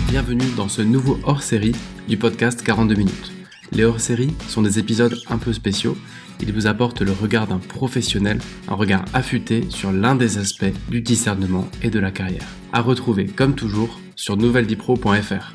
Bienvenue dans ce nouveau hors-série du podcast 42 minutes. Les hors-séries sont des épisodes un peu spéciaux. Ils vous apportent le regard d'un professionnel, un regard affûté sur l'un des aspects du discernement et de la carrière. À retrouver comme toujours sur nouvelledipro.fr.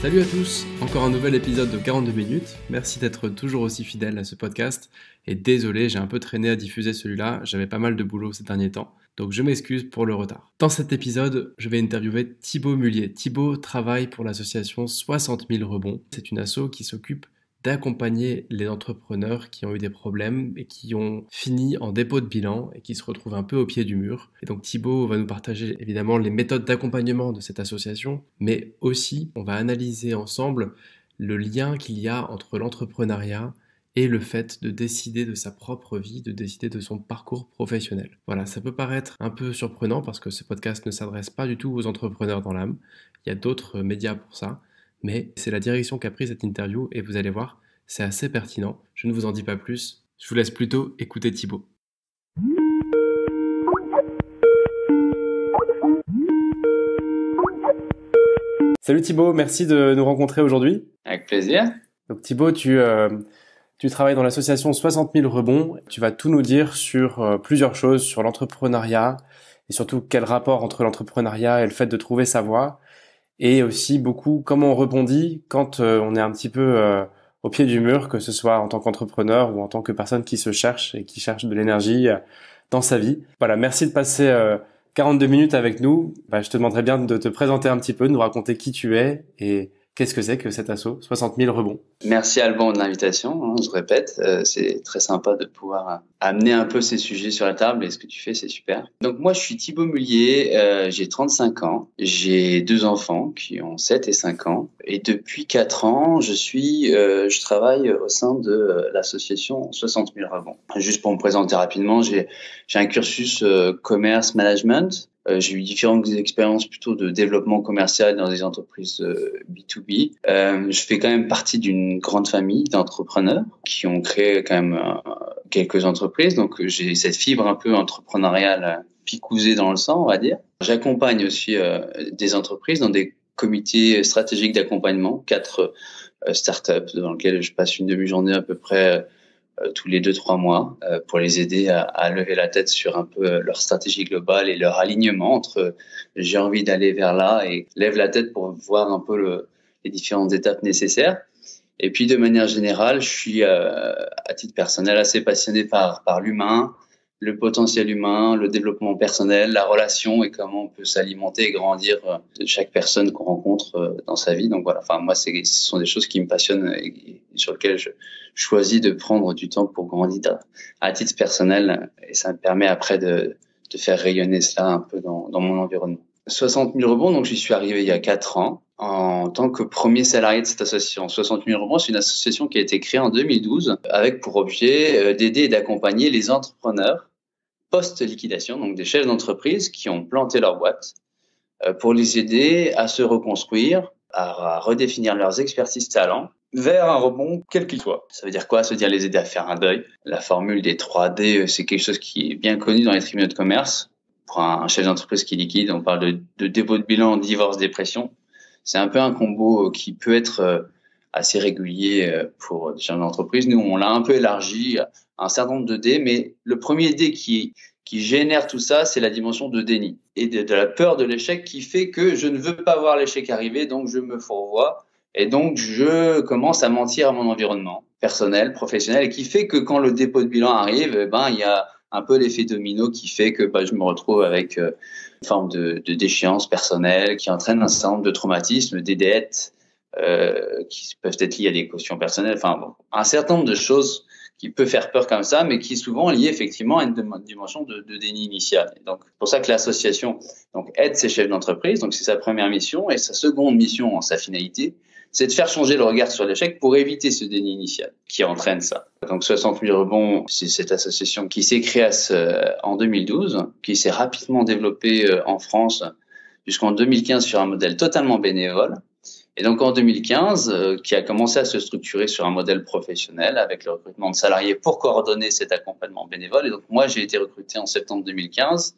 Salut à tous, encore un nouvel épisode de 42 minutes. Merci d'être toujours aussi fidèles à ce podcast. Et désolé, j'ai un peu traîné à diffuser celui-là, j'avais pas mal de boulot ces derniers temps. Donc je m'excuse pour le retard. Dans cet épisode, je vais interviewer Thibaut Mullier. Thibaut travaille pour l'association 60 000 rebonds. C'est une asso qui s'occupe d'accompagner les entrepreneurs qui ont eu des problèmes et qui ont fini en dépôt de bilan et qui se retrouvent un peu au pied du mur. Et donc Thibaut va nous partager évidemment les méthodes d'accompagnement de cette association, mais aussi on va analyser ensemble le lien qu'il y a entre l'entrepreneuriat et le fait de décider de sa propre vie, de décider de son parcours professionnel. Voilà, ça peut paraître un peu surprenant parce que ce podcast ne s'adresse pas du tout aux entrepreneurs dans l'âme. Il y a d'autres médias pour ça. Mais c'est la direction qu'a pris cette interview et vous allez voir, c'est assez pertinent. Je ne vous en dis pas plus. Je vous laisse plutôt écouter Thibaut. Salut Thibaut, merci de nous rencontrer aujourd'hui. Avec plaisir. Donc Thibaut, tu travailles dans l'association 60 000 rebonds. Tu vas tout nous dire sur plusieurs choses, sur l'entrepreneuriat et surtout quel rapport entre l'entrepreneuriat et le fait de trouver sa voie. Et aussi beaucoup comment on rebondit quand on est un petit peu au pied du mur, que ce soit en tant qu'entrepreneur ou en tant que personne qui se cherche et qui cherche de l'énergie dans sa vie. Voilà, merci de passer 42 minutes avec nous. Je te demanderais bien de te présenter un petit peu, de nous raconter qui tu es et qu'est-ce que c'est que cet asso 60 000 rebonds. Merci Alban de l'invitation, je répète, c'est très sympa de pouvoir amener un peu ces sujets sur la table et ce que tu fais c'est super. Donc moi je suis Thibaut Mullier, j'ai 35 ans, j'ai 2 enfants qui ont 7 et 5 ans et depuis 4 ans je travaille au sein de l'association 60 000 rebonds. Juste pour me présenter rapidement, j'ai un cursus commerce management. J'ai eu différentes expériences plutôt de développement commercial dans des entreprises B2B. Je fais quand même partie d'une grande famille d'entrepreneurs qui ont créé quand même quelques entreprises. Donc, j'ai cette fibre un peu entrepreneuriale picousée dans le sang, on va dire. J'accompagne aussi des entreprises dans des comités stratégiques d'accompagnement, 4 startups dans lesquelles je passe une demi-journée à peu près tous les 2-3 mois pour les aider à lever la tête sur un peu leur stratégie globale et leur alignement entre j'ai envie d'aller vers là et lève la tête pour voir un peu les différentes étapes nécessaires. Et puis de manière générale, je suis à titre personnel assez passionné par l'humain, le potentiel humain, le développement personnel, la relation et comment on peut s'alimenter et grandir de chaque personne qu'on rencontre dans sa vie. Donc voilà, enfin moi ce sont des choses qui me passionnent et sur lesquelles je choisis de prendre du temps pour grandir à titre personnel et ça me permet après de faire rayonner cela un peu dans mon environnement. 60 000 rebonds, donc j'y suis arrivé il y a 4 ans en tant que premier salarié de cette association. 60 000 rebonds, c'est une association qui a été créée en 2012 avec pour objet d'aider et d'accompagner les entrepreneurs post-liquidation, donc des chefs d'entreprise qui ont planté leur boîte pour les aider à se reconstruire, à redéfinir leurs expertises talents vers un rebond quel qu'il soit. Ça veut dire quoi? Ça veut dire les aider à faire un deuil. La formule des 3D, c'est quelque chose qui est bien connu dans les tribunaux de commerce. Pour un chef d'entreprise qui liquide, on parle de dépôt de bilan, divorce, dépression. C'est un peu un combo qui peut être assez régulier pour des chefs d'entreprise. Nous, on l'a un peu élargi à un certain nombre de D, mais le premier D qui génère tout ça, c'est la dimension de déni et de la peur de l'échec qui fait que je ne veux pas voir l'échec arriver, donc je me fourvoie et donc je commence à mentir à mon environnement personnel, professionnel et qui fait que quand le dépôt de bilan arrive, il y a un peu l'effet domino qui fait que je me retrouve avec une forme de déchéance personnelle qui entraîne un certain nombre de traumatismes, des dettes qui peuvent être liées à des cautions personnelles, un certain nombre de choses qui peut faire peur comme ça, mais qui est souvent lié effectivement à une dimension de déni initial. Et donc, c'est pour ça que l'association aide ces chefs d'entreprise. Donc, c'est sa première mission. Et sa seconde mission, sa finalité, c'est de faire changer le regard sur l'échec pour éviter ce déni initial qui entraîne ça. Donc 60 000 rebonds, c'est cette association qui s'est créée en 2012, qui s'est rapidement développée en France jusqu'en 2015 sur un modèle totalement bénévole. Et donc en 2015, qui a commencé à se structurer sur un modèle professionnel avec le recrutement de salariés pour coordonner cet accompagnement bénévole. Et donc moi, j'ai été recruté en septembre 2015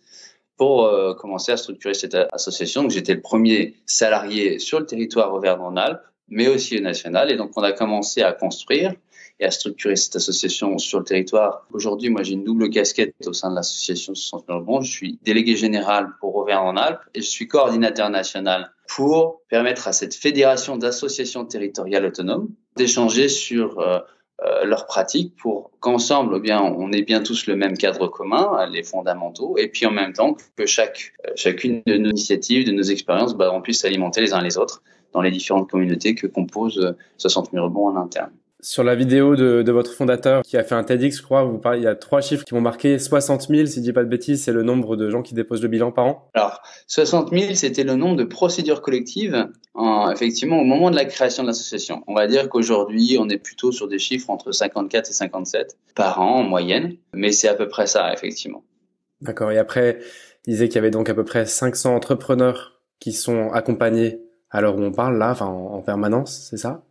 pour commencer à structurer cette association. Donc j'étais le premier salarié sur le territoire Auvergne-Rhône-Alpes, mais aussi au national. Et donc on a commencé à construire et à structurer cette association sur le territoire. Aujourd'hui, moi, j'ai une double casquette au sein de l'association 60 000 rebonds. Je suis délégué général pour Auvergne-Rhône-Alpes et je suis coordinateur national pour permettre à cette fédération d'associations territoriales autonomes d'échanger sur leurs pratiques pour qu'ensemble, eh bien, on ait bien tous le même cadre commun, les fondamentaux, et puis en même temps que chacune de nos initiatives, de nos expériences, on puisse s'alimenter les uns les autres dans les différentes communautés que composent 60 000 rebonds en interne. Sur la vidéo de votre fondateur qui a fait un TEDx, je crois, vous parlez, il y a 3 chiffres qui m'ont marqué. 60 000, si je dis pas de bêtises, c'est le nombre de gens qui déposent le bilan par an. Alors, 60 000, c'était le nombre de procédures collectives, effectivement, au moment de la création de l'association. On va dire qu'aujourd'hui, on est plutôt sur des chiffres entre 54 et 57 par an en moyenne, mais c'est à peu près ça, effectivement. D'accord. Et après, il disait qu'il y avait donc à peu près 500 entrepreneurs qui sont accompagnés à l'heure où on parle, là, enfin, en permanence, c'est ça?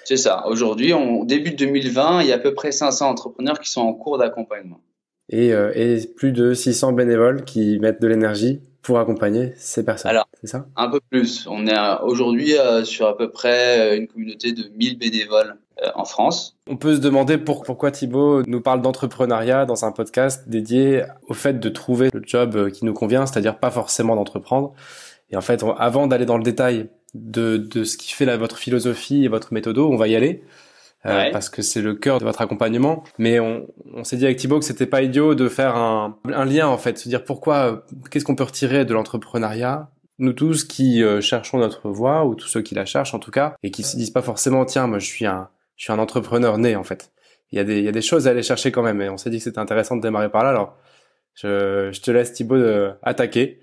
C'est ça. Aujourd'hui, début 2020, il y a à peu près 500 entrepreneurs qui sont en cours d'accompagnement. Et plus de 600 bénévoles qui mettent de l'énergie pour accompagner ces personnes. Alors, c'est ça? Un peu plus. On est aujourd'hui sur à peu près une communauté de 1000 bénévoles en France. On peut se demander pourquoi Thibaut nous parle d'entrepreneuriat dans un podcast dédié au fait de trouver le job qui nous convient, c'est-à-dire pas forcément d'entreprendre. Et en fait, avant d'aller dans le détail de ce qui fait votre philosophie et votre méthodo, on va y aller parce que c'est le cœur de votre accompagnement. Mais on s'est dit avec Thibaut que c'était pas idiot de faire un lien, en fait, se dire qu'est-ce qu'on peut retirer de l'entrepreneuriat, nous tous qui cherchons notre voie, ou tous ceux qui la cherchent en tout cas, et qui se disent pas forcément tiens, moi je suis un entrepreneur né, en fait. Il y a des choses à aller chercher quand même, et on s'est dit que c'était intéressant de démarrer par là. Alors je te laisse, Thibaut, attaquer.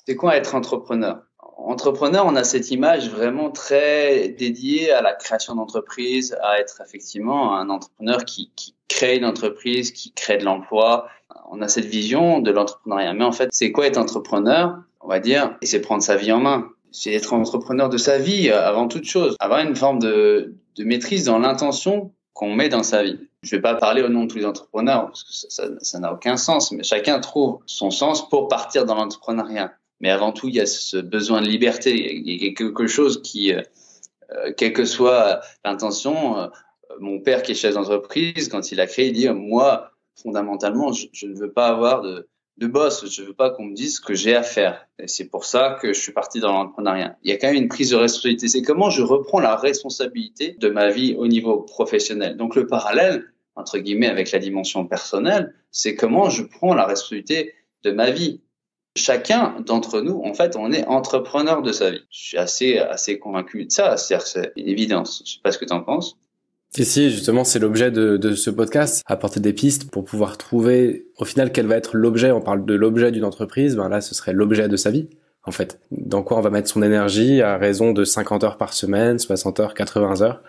C'est quoi être entrepreneur? Entrepreneur, on a cette image vraiment très dédiée à la création d'entreprise, à être effectivement un entrepreneur qui crée une entreprise, qui crée de l'emploi. On a cette vision de l'entrepreneuriat. Mais en fait, c'est quoi être entrepreneur? On va dire, c'est prendre sa vie en main. C'est être entrepreneur de sa vie avant toute chose. Avoir une forme de maîtrise dans l'intention qu'on met dans sa vie. Je vais pas parler au nom de tous les entrepreneurs parce que ça n'a aucun sens, mais chacun trouve son sens pour partir dans l'entrepreneuriat. Mais avant tout, il y a ce besoin de liberté. Il y a quelque chose qui, quelle que soit l'intention, mon père qui est chef d'entreprise, quand il a créé, il dit moi, fondamentalement, je ne veux pas avoir de boss. Je veux pas qu'on me dise ce que j'ai à faire. Et c'est pour ça que je suis parti dans l'entrepreneuriat. Il y a quand même une prise de responsabilité. C'est comment je reprends la responsabilité de ma vie au niveau professionnel. Donc le parallèle, entre guillemets, avec la dimension personnelle, c'est comment je prends la responsabilité de ma vie. Chacun d'entre nous, en fait, on est entrepreneur de sa vie. Je suis assez convaincu de ça. C'est-à-dire, c'est une évidence. Je sais pas ce que tu en penses. Si, justement, c'est l'objet de ce podcast, apporter des pistes pour pouvoir trouver, au final, quel va être l'objet. On parle de l'objet d'une entreprise, là, ce serait l'objet de sa vie, en fait. Dans quoi on va mettre son énergie à raison de 50 heures par semaine, 60 heures, 80 heures,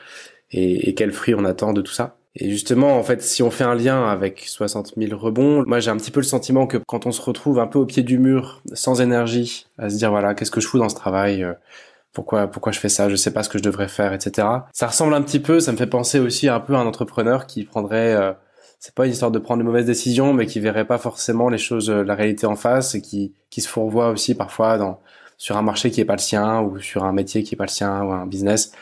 et quel fruit on attend de tout ça. Et justement, en fait, si on fait un lien avec 60 000 rebonds, moi j'ai un petit peu le sentiment que quand on se retrouve un peu au pied du mur, sans énergie, à se dire voilà, qu'est-ce que je fous dans ce travail, pourquoi je fais ça, je sais pas ce que je devrais faire, etc. Ça ressemble un petit peu, ça me fait penser aussi un peu à un entrepreneur qui prendrait, c'est pas une histoire de prendre de mauvaises décisions, mais qui verrait pas forcément les choses, la réalité en face, et qui se fourvoie aussi parfois sur un marché qui est pas le sien, ou sur un métier qui est pas le sien, ou un business.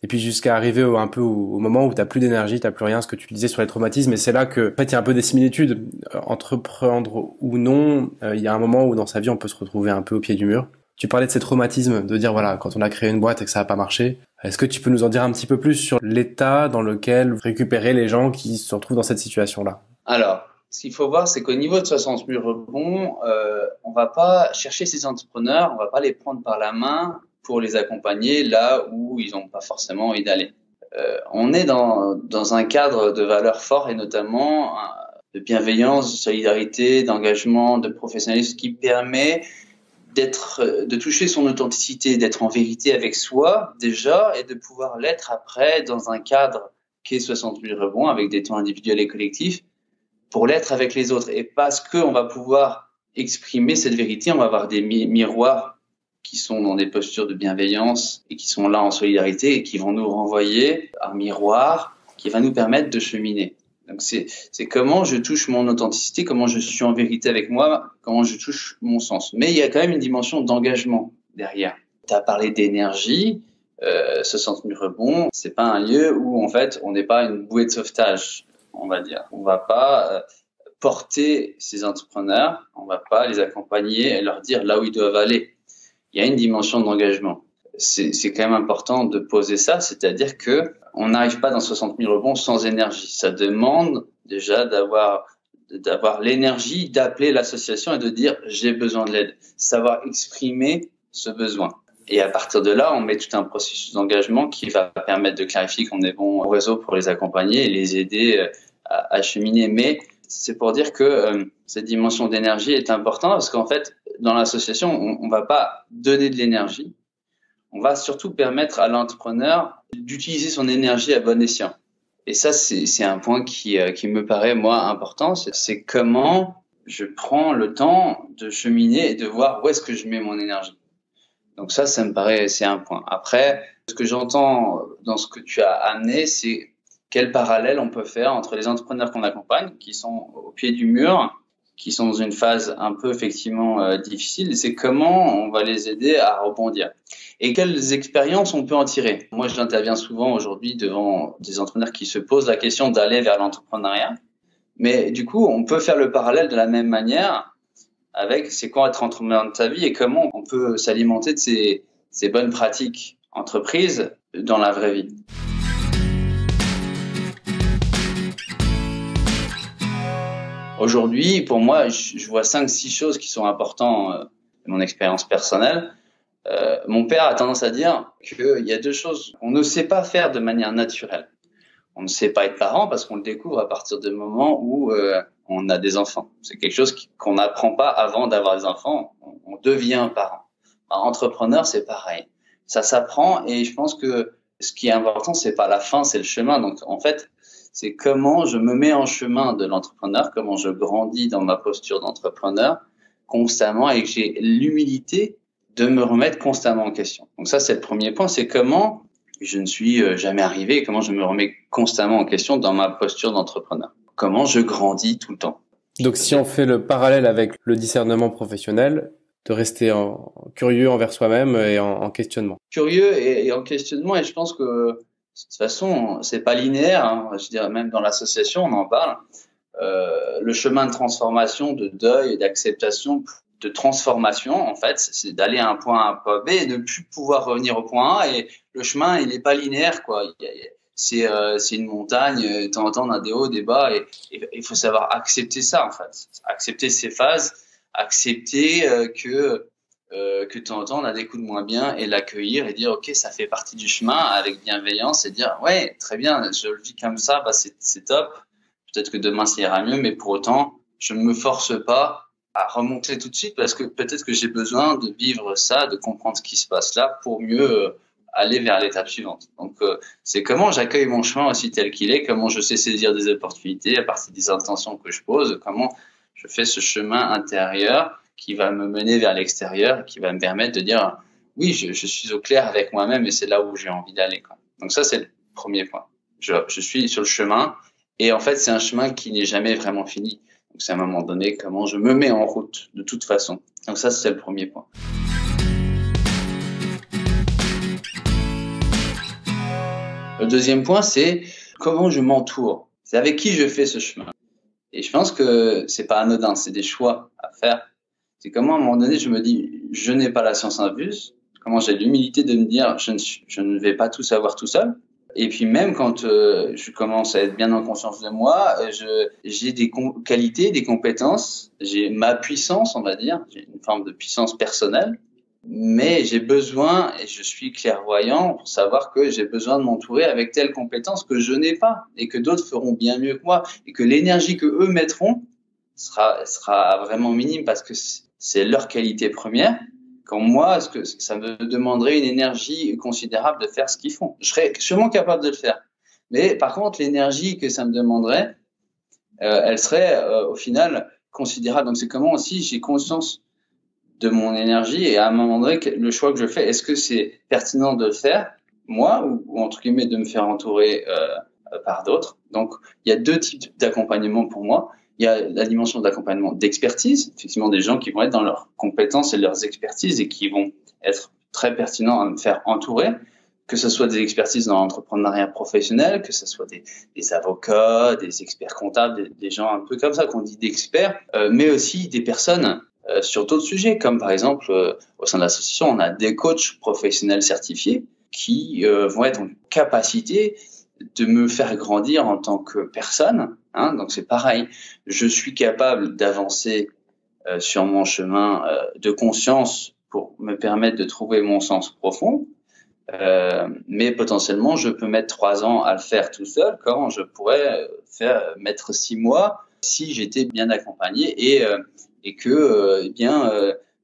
Et puis jusqu'à arriver un peu au moment où t'as plus d'énergie, t'as plus rien, ce que tu disais sur les traumatismes. Et c'est là que, en fait, il y a un peu des similitudes. Entreprendre ou non, il y a un moment où dans sa vie, on peut se retrouver un peu au pied du mur. Tu parlais de ces traumatismes, de dire voilà, quand on a créé une boîte et que ça a pas marché. Est-ce que tu peux nous en dire un petit peu plus sur l'état dans lequel vous récupérez les gens qui se retrouvent dans cette situation-là? Alors, ce qu'il faut voir, c'est qu'au niveau de 60 000 rebonds, on va pas chercher ces entrepreneurs, on va pas les prendre par la main pour les accompagner là où ils n'ont pas forcément envie d'aller. On est dans un cadre de valeurs forts et notamment de bienveillance, de solidarité, d'engagement, de professionnalisme qui permet de toucher son authenticité, d'être en vérité avec soi déjà et de pouvoir l'être après dans un cadre qui est 60 000 rebonds avec des temps individuels et collectifs pour l'être avec les autres. Et parce qu'on va pouvoir exprimer cette vérité, on va avoir des miroirs qui sont dans des postures de bienveillance et qui sont là en solidarité et qui vont nous renvoyer un miroir qui va nous permettre de cheminer. Donc c'est comment je touche mon authenticité, comment je suis en vérité avec moi, comment je touche mon sens. Mais il y a quand même une dimension d'engagement derrière. Tu as parlé d'énergie, ce centre rebond, c'est pas un lieu où en fait on n'est pas une bouée de sauvetage, on va dire. On va pas porter ces entrepreneurs, on va pas les accompagner et leur dire là où ils doivent aller. Il y a une dimension d'engagement. C'est quand même important de poser ça, c'est-à-dire que on n'arrive pas dans 60 000 rebonds sans énergie. Ça demande déjà d'avoir l'énergie d'appeler l'association et de dire j'ai besoin de l'aide, savoir exprimer ce besoin. Et à partir de là, on met tout un processus d'engagement qui va permettre de clarifier qu'on est bon au réseau pour les accompagner et les aider à cheminer. Mais c'est pour dire que cette dimension d'énergie est importante parce qu'en fait, dans l'association, on va pas donner de l'énergie. On va surtout permettre à l'entrepreneur d'utiliser son énergie à bon escient. Et ça, c'est un point qui me paraît, moi, important. C'est comment je prends le temps de cheminer et de voir où est-ce que je mets mon énergie. Donc ça me paraît, c'est un point. Après, ce que j'entends dans ce que tu as amené, c'est quel parallèle on peut faire entre les entrepreneurs qu'on accompagne, qui sont au pied du mur, qui sont dans une phase un peu effectivement difficile, c'est comment on va les aider à rebondir. Et quelles expériences on peut en tirer. Moi, j'interviens souvent aujourd'hui devant des entrepreneurs qui se posent la question d'aller vers l'entrepreneuriat. Mais du coup, on peut faire le parallèle de la même manière avec c'est quoi être entrepreneur de ta vie et comment on peut s'alimenter de ces bonnes pratiques entreprises dans la vraie vie. Aujourd'hui, pour moi, je vois 5-6 choses qui sont importantes de mon expérience personnelle. Mon père a tendance à dire qu'il y a 2 choses qu'on ne sait pas faire de manière naturelle. On ne sait pas être parent parce qu'on le découvre à partir du moment où on a des enfants. C'est quelque chose qu'on n'apprend pas avant d'avoir des enfants. On devient parent. Entrepreneur, c'est pareil. Ça s'apprend et je pense que ce qui est important, c'est pas la fin, c'est le chemin. Donc, en fait, c'est comment je me mets en chemin de l'entrepreneur, comment je grandis dans ma posture d'entrepreneur constamment et que j'ai l'humilité de me remettre constamment en question. Donc ça, c'est le premier point, c'est comment je ne suis jamais arrivé, comment je me remets constamment en question dans ma posture d'entrepreneur. Comment je grandis tout le temps. Donc si on fait le parallèle avec le discernement professionnel, de rester curieux envers soi-même et en questionnement. Curieux et en questionnement, et je pense que de toute façon, c'est pas linéaire, hein. Je dirais même dans l'association, on en parle. Le chemin de transformation, de deuil et d'acceptation, de transformation, en fait, c'est d'aller à un point A à un point B et ne plus pouvoir revenir au point A. Et le chemin, il n'est pas linéaire, quoi. C'est une montagne. De temps en temps, on a des hauts, des bas, et il faut savoir accepter ça, en fait. Accepter ces phases, accepter que de temps en temps, on a des coups de moins bien et l'accueillir et dire, OK, ça fait partie du chemin avec bienveillance et dire, ouais, très bien, je le vis comme ça, bah, c'est top. Peut-être que demain, ça ira mieux, mais pour autant, je ne me force pas à remonter tout de suite parce que peut-être que j'ai besoin de vivre ça, de comprendre ce qui se passe là pour mieux aller vers l'étape suivante. Donc, c'est comment j'accueille mon chemin aussi tel qu'il est, comment je sais saisir des opportunités à partir des intentions que je pose, comment je fais ce chemin intérieur qui va me mener vers l'extérieur, qui va me permettre de dire oui, je suis au clair avec moi-même et c'est là où j'ai envie d'aller, quoi. Donc ça, c'est le premier point. Je suis sur le chemin et en fait, c'est un chemin qui n'est jamais vraiment fini. Donc c'est à un moment donné comment je me mets en route de toute façon. Donc ça, c'est le premier point. Le deuxième point, c'est comment je m'entoure. C'est avec qui je fais ce chemin. Et je pense que c'est pas anodin, c'est des choix à faire. C'est comment à un moment donné, je me dis, je n'ai pas la science infuse. Comment j'ai l'humilité de me dire, je ne vais pas tout savoir tout seul. Et puis même quand je commence à être bien en conscience de moi, j'ai des qualités, des compétences, j'ai ma puissance, on va dire, j'ai une forme de puissance personnelle. Mais j'ai besoin, et je suis clairvoyant pour savoir que j'ai besoin de m'entourer avec telles compétences que je n'ai pas et que d'autres feront bien mieux que moi et que l'énergie que eux mettront sera vraiment minime parce que c'est leur qualité première. Quand moi, ça me demanderait une énergie considérable de faire ce qu'ils font. Je serais sûrement capable de le faire. Mais par contre, l'énergie que ça me demanderait, elle serait au final considérable. Donc c'est comment aussi j'ai conscience de mon énergie et à un moment donné, le choix que je fais, est-ce que c'est pertinent de le faire, moi, ou entre guillemets, de me faire entourer par d'autres. Donc, il y a deux types d'accompagnement pour moi. Il y a la dimension d'accompagnement d'expertise, effectivement des gens qui vont être dans leurs compétences et leurs expertises et qui vont être très pertinents à me faire entourer, que ce soit des expertises dans l'entrepreneuriat professionnel, que ce soit des avocats, des experts comptables, des gens un peu comme ça qu'on dit d'experts, mais aussi des personnes sur d'autres sujets, comme par exemple au sein de l'association, on a des coachs professionnels certifiés qui vont être en capacité de me faire grandir en tant que personne. Donc c'est pareil, je suis capable d'avancer sur mon chemin de conscience pour me permettre de trouver mon sens profond, mais potentiellement je peux mettre 3 ans à le faire tout seul quand je pourrais mettre 6 mois si j'étais bien accompagné et que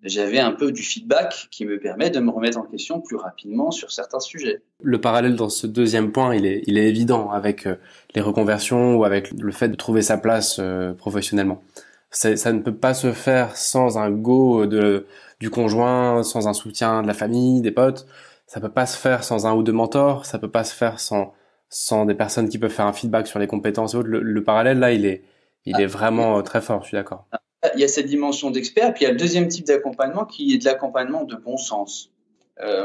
j'avais un peu du feedback qui me permet de me remettre en question plus rapidement sur certains sujets. Le parallèle dans ce deuxième point, il est évident avec les reconversions ou avec le fait de trouver sa place professionnellement. Ça ne peut pas se faire sans un go du conjoint, sans un soutien de la famille, des potes. Ça peut pas se faire sans un ou deux mentors. Ça peut pas se faire sans des personnes qui peuvent faire un feedback sur les compétences et autres. Le parallèle là, il est vraiment très fort. Je suis d'accord. Il y a cette dimension d'expert, puis il y a le deuxième type d'accompagnement qui est de l'accompagnement de bon sens.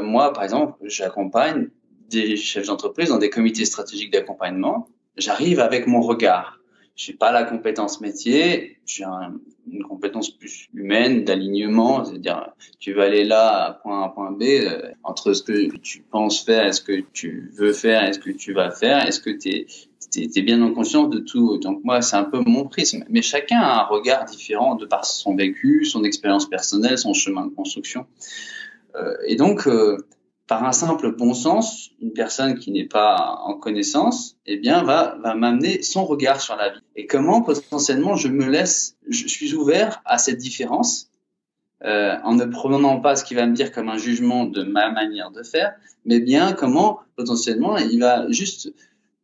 Moi, par exemple, j'accompagne des chefs d'entreprise dans des comités stratégiques d'accompagnement. J'arrive avec mon regard. J'ai pas la compétence métier, j'ai une compétence plus humaine, d'alignement, c'est-à-dire tu vas aller là à point A à point B, entre ce que tu penses faire et ce que tu veux faire et ce que tu vas faire, est-ce que t'es bien en conscience de tout. Donc moi, c'est un peu mon prisme. Mais chacun a un regard différent de par son vécu, son expérience personnelle, son chemin de construction. Et donc, par un simple bon sens, une personne qui n'est pas en connaissance, va m'amener son regard sur la vie. Et comment potentiellement je suis ouvert à cette différence, en ne prenant pas ce qu'il va me dire comme un jugement de ma manière de faire, mais bien comment potentiellement il va juste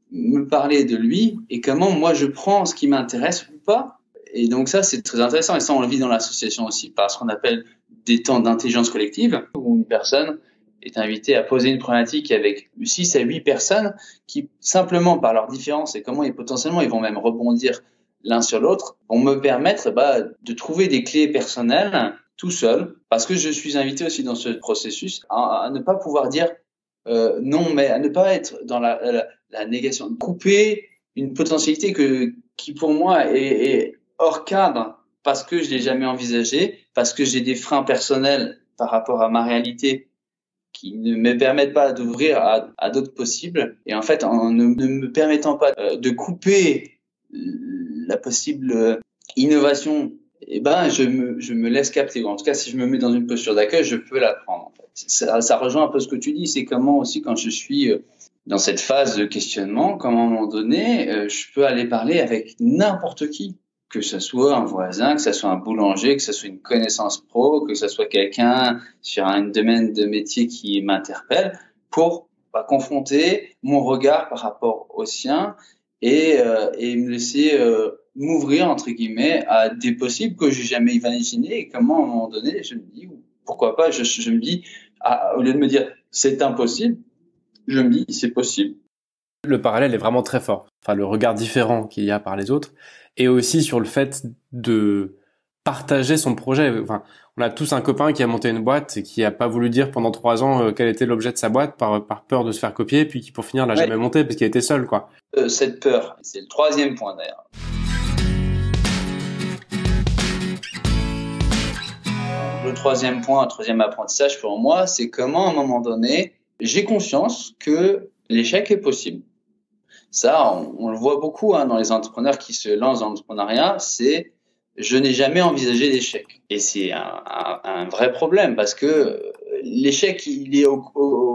me parler de lui et comment moi je prends ce qui m'intéresse ou pas. Et donc ça, c'est très intéressant. Et ça, on le vit dans l'association aussi par ce qu'on appelle des temps d'intelligence collective, où une personne est invitée à poser une problématique avec 6 à 8 personnes qui, simplement par leur différence et comment potentiellement ils vont même rebondir l'un sur l'autre, vont me permettre de trouver des clés personnelles tout seul, parce que je suis invité aussi dans ce processus à ne pas pouvoir dire non, mais à ne pas être dans la négation, couper une potentialité qui pour moi est hors cadre parce que je l'ai jamais envisagé, parce que j'ai des freins personnels par rapport à ma réalité qui ne me permettent pas d'ouvrir à d'autres possibles. Et en fait, en ne me permettant pas de couper la possible innovation, je me laisse capter. En tout cas, si je me mets dans une posture d'accueil, je peux la prendre. En fait. Ça rejoint un peu ce que tu dis. C'est comment aussi, quand je suis dans cette phase de questionnement, comment à un moment donné, je peux aller parler avec n'importe qui. Que ce soit un voisin, que ce soit un boulanger, que ce soit une connaissance pro, que ce soit quelqu'un sur un domaine de métier qui m'interpelle, pour confronter mon regard par rapport au sien et me laisser m'ouvrir entre guillemets à des possibles que j'ai jamais imaginé. Et comment à un moment donné, je me dis pourquoi pas. Je me dis au lieu de me dire c'est impossible, je me dis c'est possible. Le parallèle est vraiment très fort. Enfin, le regard différent qu'il y a par les autres. Et aussi sur le fait de partager son projet. Enfin, on a tous un copain qui a monté une boîte et qui a pas voulu dire pendant 3 ans quel était l'objet de sa boîte par peur de se faire copier, puis qui pour finir l'a jamais monté parce qu'il était seul, quoi. Cette peur, c'est le 3e point d'ailleurs. Le 3e point, un 3e apprentissage pour moi, c'est comment à un moment donné, j'ai conscience que l'échec est possible. Ça, on le voit beaucoup dans les entrepreneurs qui se lancent dans l'entrepreneuriat, c'est je n'ai jamais envisagé l'échec. Et c'est un vrai problème parce que l'échec, il est au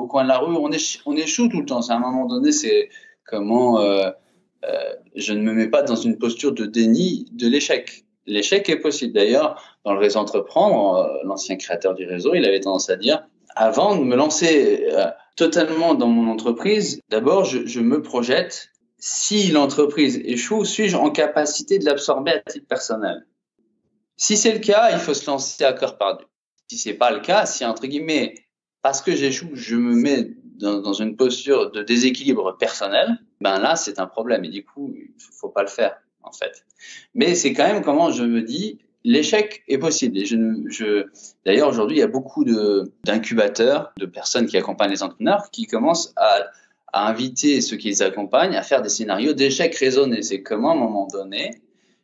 coin de la rue, on échoue tout le temps. À un moment donné, c'est comment je ne me mets pas dans une posture de déni de l'échec. L'échec est possible. D'ailleurs, dans le réseau Entreprendre, l'ancien créateur du réseau, il avait tendance à dire avant de me lancer totalement dans mon entreprise, d'abord, je me projette. Si l'entreprise échoue, suis-je en capacité de l'absorber à titre personnel? Si c'est le cas, il faut se lancer à cœur perdu. Si c'est pas le cas, si entre guillemets, parce que j'échoue, je me mets dans une posture de déséquilibre personnel, ben là, c'est un problème. Et du coup, il faut pas le faire, en fait. Mais c'est quand même comment je me dis, l'échec est possible. Et d'ailleurs, aujourd'hui, il y a beaucoup d'incubateurs, de personnes qui accompagnent les entrepreneurs, qui commencent à inviter ceux qui les accompagnent à faire des scénarios d'échecs raisonnés. C'est comment, à un moment donné,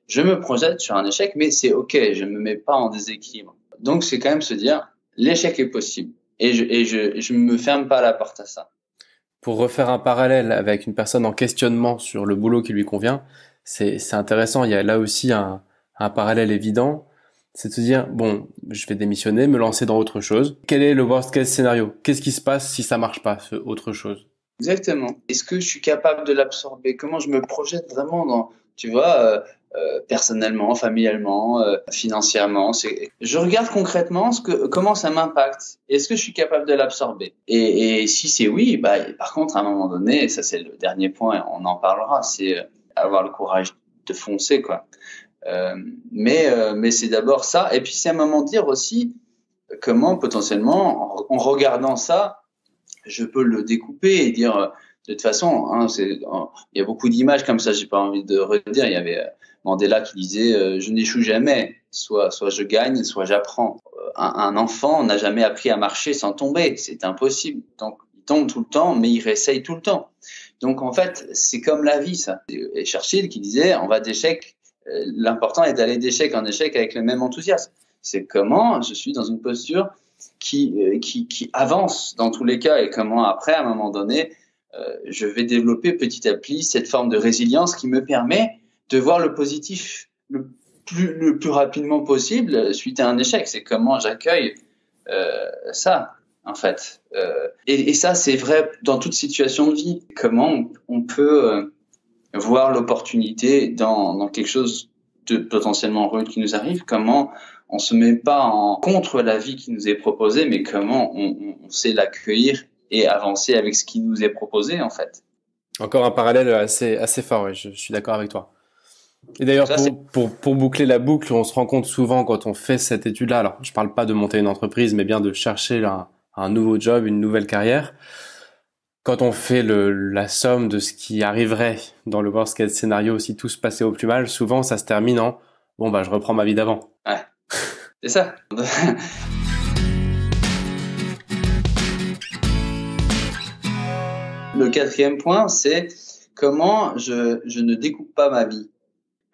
je me projette sur un échec, mais c'est OK, je ne me mets pas en déséquilibre. Donc, c'est quand même se dire, l'échec est possible. Et je me ferme pas la porte à ça. Pour refaire un parallèle avec une personne en questionnement sur le boulot qui lui convient, c'est intéressant. Il y a là aussi un parallèle évident. C'est de se dire, bon, je vais démissionner, me lancer dans autre chose. Quel est le worst case scénario? Qu'est-ce qui se passe si ça marche pas, ce autre chose? Exactement. Est-ce que je suis capable de l'absorber? Comment je me projette vraiment dans, tu vois, personnellement, familialement, financièrement. Je regarde concrètement comment ça m'impacte. Est-ce que je suis capable de l'absorber? Et si c'est oui, bah, par contre, à un moment donné, et ça c'est le dernier point, on en parlera, c'est avoir le courage de foncer, quoi. Mais c'est d'abord ça. Et puis c'est à un moment de dire aussi comment potentiellement, en regardant ça, je peux le découper et dire de toute façon, hein, il y a beaucoup d'images comme ça, j'ai pas envie de redire. Il y avait Mandela qui disait je n'échoue jamais, soit je gagne, soit j'apprends. Un enfant n'a jamais appris à marcher sans tomber, c'est impossible. Donc il tombe tout le temps, mais il réessaye tout le temps. Donc en fait, c'est comme la vie, ça. Et Churchill qui disait on va d'échec, l'important est d'aller d'échec en échec avec le même enthousiasme. C'est comment je suis dans une posture qui avance dans tous les cas et comment après, à un moment donné, je vais développer petit à petit cette forme de résilience qui me permet de voir le positif le plus rapidement possible suite à un échec. C'est comment j'accueille ça, en fait. Et ça, c'est vrai dans toute situation de vie. Comment on peut voir l'opportunité dans quelque chose de potentiellement rude qui nous arrive, comment on se met pas en contre la vie qui nous est proposée, mais comment on sait l'accueillir et avancer avec ce qui nous est proposé, en fait. Encore un parallèle assez fort, ouais, je suis d'accord avec toi. Et d'ailleurs, Ça, pour boucler la boucle, on se rend compte souvent quand on fait cette étude-là, alors je parle pas de monter une entreprise, mais bien de chercher un nouveau job, une nouvelle carrière. Quand on fait la somme de ce qui arriverait dans le worst case scénario si tout se passait au plus mal, souvent ça se termine en bon bah je reprends ma vie d'avant. ouais, c'est ça. Le quatrième point, c'est comment je ne découpe pas ma vie.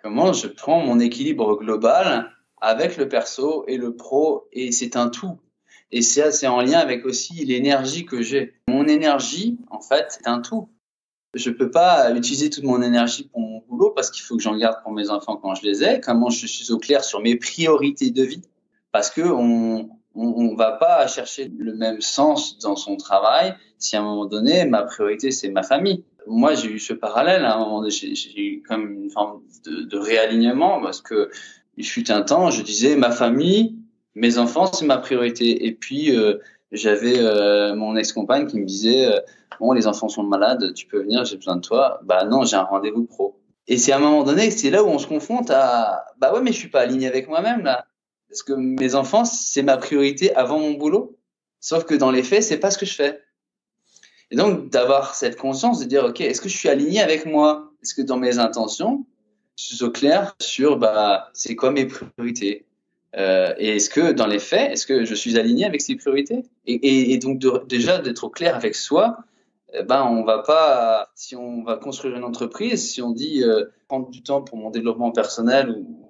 Comment je prends mon équilibre global avec le perso et le pro, et c'est un tout. Et c'est en lien avec aussi l'énergie que j'ai. Mon énergie, en fait, c'est un tout. Je peux pas utiliser toute mon énergie pour mon boulot parce qu'il faut que j'en garde pour mes enfants quand je les ai. Comment je suis au clair sur mes priorités de vie? Parce que on va pas chercher le même sens dans son travail si à un moment donné, ma priorité, c'est ma famille. Moi, j'ai eu ce parallèle. À un moment donné, j'ai eu comme une forme de réalignement parce que il fut un temps, je disais ma famille, mes enfants, c'est ma priorité. Et puis, j'avais mon ex-compagne qui me disait bon, les enfants sont malades, tu peux venir, j'ai besoin de toi. Bah non, j'ai un rendez-vous pro. Et c'est à un moment donné, c'est là où on se confronte à bah ouais, mais je suis pas aligné avec moi-même là. Parce que mes enfants, c'est ma priorité avant mon boulot. Sauf que dans les faits, c'est pas ce que je fais. Et donc, d'avoir cette conscience de dire, OK, est-ce que je suis aligné avec moi? Est-ce que dans mes intentions, je suis au clair sur, bah, c'est quoi mes priorités? Et est-ce que dans les faits, est-ce que je suis aligné avec ces priorités? Et donc, déjà, d'être au clair avec soi, ben, on va pas, si on va construire une entreprise, si on dit, prendre du temps pour mon développement personnel ou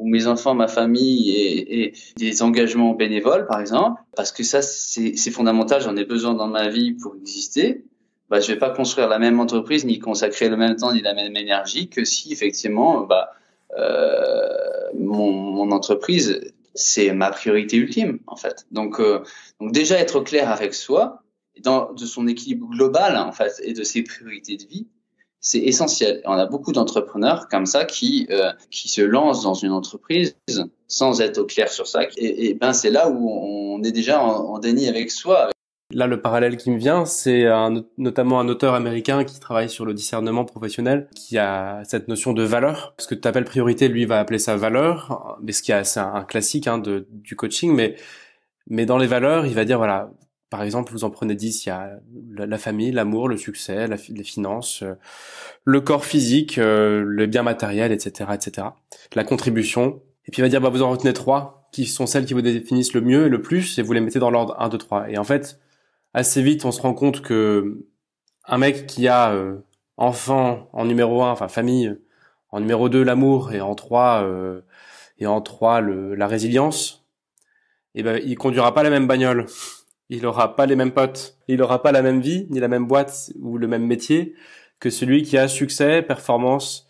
mes enfants, ma famille et des engagements bénévoles, par exemple, parce que ça, c'est fondamental, j'en ai besoin dans ma vie pour exister, bah, je vais pas construire la même entreprise, ni consacrer le même temps, ni la même énergie que si, effectivement, bah, mon entreprise, c'est ma priorité ultime, en fait. Donc déjà être au clair avec soi, de son équilibre global, en fait, et de ses priorités de vie, c'est essentiel. On a beaucoup d'entrepreneurs comme ça qui se lancent dans une entreprise sans être au clair sur ça. Et ben c'est là où on est déjà en déni avec soi. Là, le parallèle qui me vient, c'est notamment un auteur américain qui travaille sur le discernement professionnel, qui a cette notion de valeur. Ce que tu appelles priorité, lui va appeler ça valeur, mais c'est un classique du coaching. Mais Mais dans les valeurs, il va dire, voilà, par exemple, vous en prenez 10, il y a la famille, l'amour, le succès, les finances, le corps physique, le bien matériel, etc., etc. La contribution. Et puis il va dire, bah, vous en retenez 3, qui sont celles qui vous définissent le mieux et le plus, et vous les mettez dans l'ordre 1, 2, 3. Et en fait, assez vite, on se rend compte que un mec qui a enfant en numéro 1, enfin famille, en numéro 2, l'amour, et en 3, la résilience, et ben, il conduira pas la même bagnole. Il aura pas les mêmes potes. Il aura pas la même vie, ni la même boîte ou le même métier que celui qui a succès, performance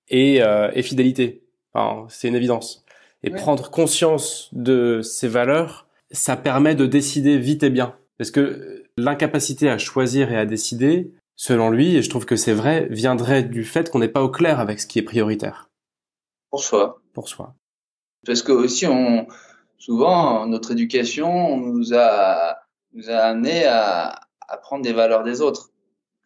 et fidélité. Enfin, c'est une évidence. Et Ouais. prendre conscience de ces valeurs, ça permet de décider vite et bien. Parce que l'incapacité à choisir et à décider, selon lui, et je trouve que c'est vrai, viendrait du fait qu'on n'est pas au clair avec ce qui est prioritaire Pour soi. pour soi. Parce que aussi, souvent, notre éducation nous a amené à prendre des valeurs des autres.